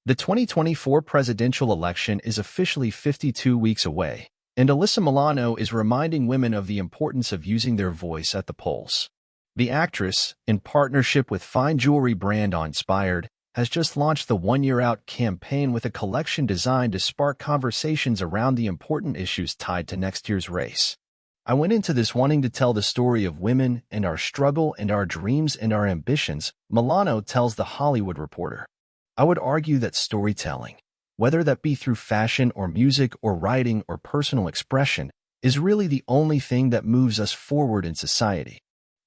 The 2024 presidential election is officially 52 weeks away, and Alyssa Milano is reminding women of the importance of using their voice at the polls. The actress, in partnership with fine jewelry brand Inspired, has just launched the One Year Out campaign with a collection designed to spark conversations around the important issues tied to next year's race. I went into this wanting to tell the story of women and our struggle and our dreams and our ambitions, Milano tells The Hollywood Reporter. I would argue that storytelling, whether that be through fashion or music or writing or personal expression, is really the only thing that moves us forward in society.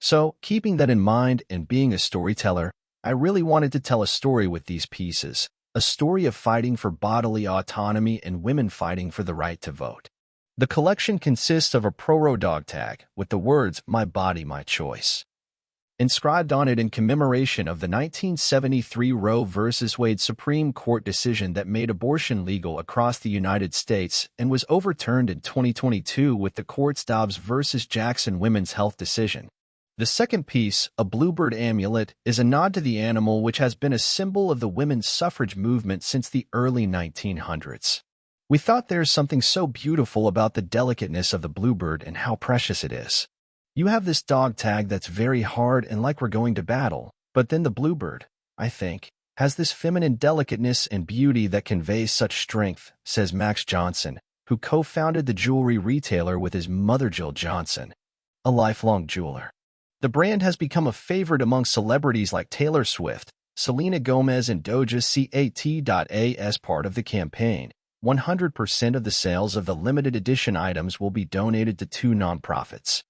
So, keeping that in mind and being a storyteller, I really wanted to tell a story with these pieces, a story of fighting for bodily autonomy and women fighting for the right to vote. The collection consists of a pro-Roe dog tag with the words, "My body, my choice," inscribed on it in commemoration of the 1973 Roe v. Wade Supreme Court decision that made abortion legal across the United States and was overturned in 2022 with the court's Dobbs v. Jackson women's health decision. The second piece, a bluebird amulet, is a nod to the animal which has been a symbol of the women's suffrage movement since the early 1900s. We thought there's something so beautiful about the delicateness of the bluebird and how precious it is. You have this dog tag that's very hard and like we're going to battle, but then the bluebird, I think, has this feminine delicateness and beauty that conveys such strength, says Max Johnson, who co-founded the jewelry retailer with his mother Jill Johnson, a lifelong jeweler. The brand has become a favorite among celebrities like Taylor Swift, Selena Gomez, and Doja Cat. As part of the campaign, 100% of the sales of the limited edition items will be donated to two nonprofits,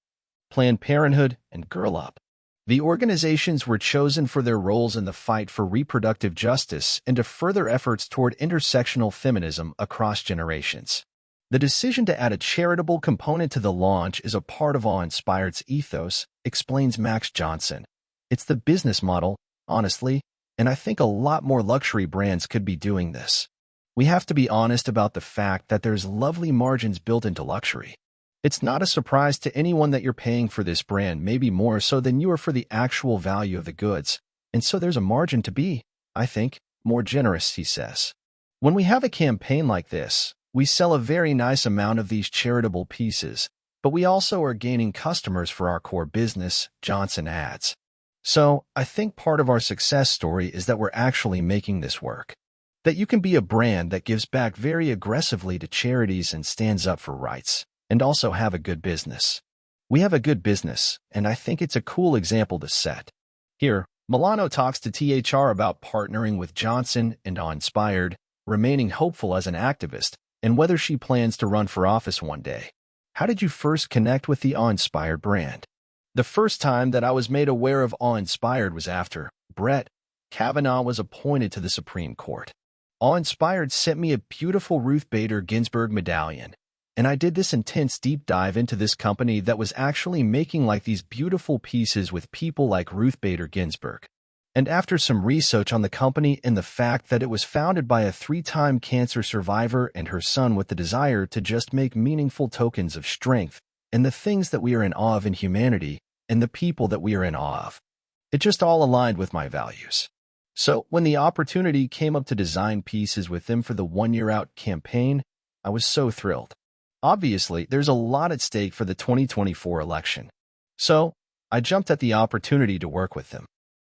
Planned Parenthood and Girl Up. The organizations were chosen for their roles in the fight for reproductive justice and to further efforts toward intersectional feminism across generations. The decision to add a charitable component to the launch is a part of Inspired's ethos, explains Max Johnson. It's the business model, honestly, and I think a lot more luxury brands could be doing this. We have to be honest about the fact that there's lovely margins built into luxury. It's not a surprise to anyone that you're paying for this brand, maybe more so than you are for the actual value of the goods. And so there's a margin to be, I think, more generous, he says. When we have a campaign like this, we sell a very nice amount of these charitable pieces, but we also are gaining customers for our core business, Johnson adds. So, I think part of our success story is that we're actually making this work. That you can be a brand that gives back very aggressively to charities and stands up for rights, and also have a good business. We have a good business, and I think it's a cool example to set. Here, Milano talks to THR about partnering with Johnson and Inspired, remaining hopeful as an activist, and whether she plans to run for office one day. How did you first connect with the Inspired brand? The first time that I was made aware of Inspired was after Brett Kavanaugh was appointed to the Supreme Court. Inspired sent me a beautiful Ruth Bader Ginsburg medallion, and I did this intense deep dive into this company that was actually making like these beautiful pieces with people like Ruth Bader Ginsburg. And after some research on the company and the fact that it was founded by a 3-time cancer survivor and her son with the desire to just make meaningful tokens of strength and the things that we are in awe of in humanity and the people that we are in awe of, it just all aligned with my values. So when the opportunity came up to design pieces with them for the One Year Out campaign, I was so thrilled. Obviously, there's a lot at stake for the 2024 election. So I jumped at the opportunity to work with them.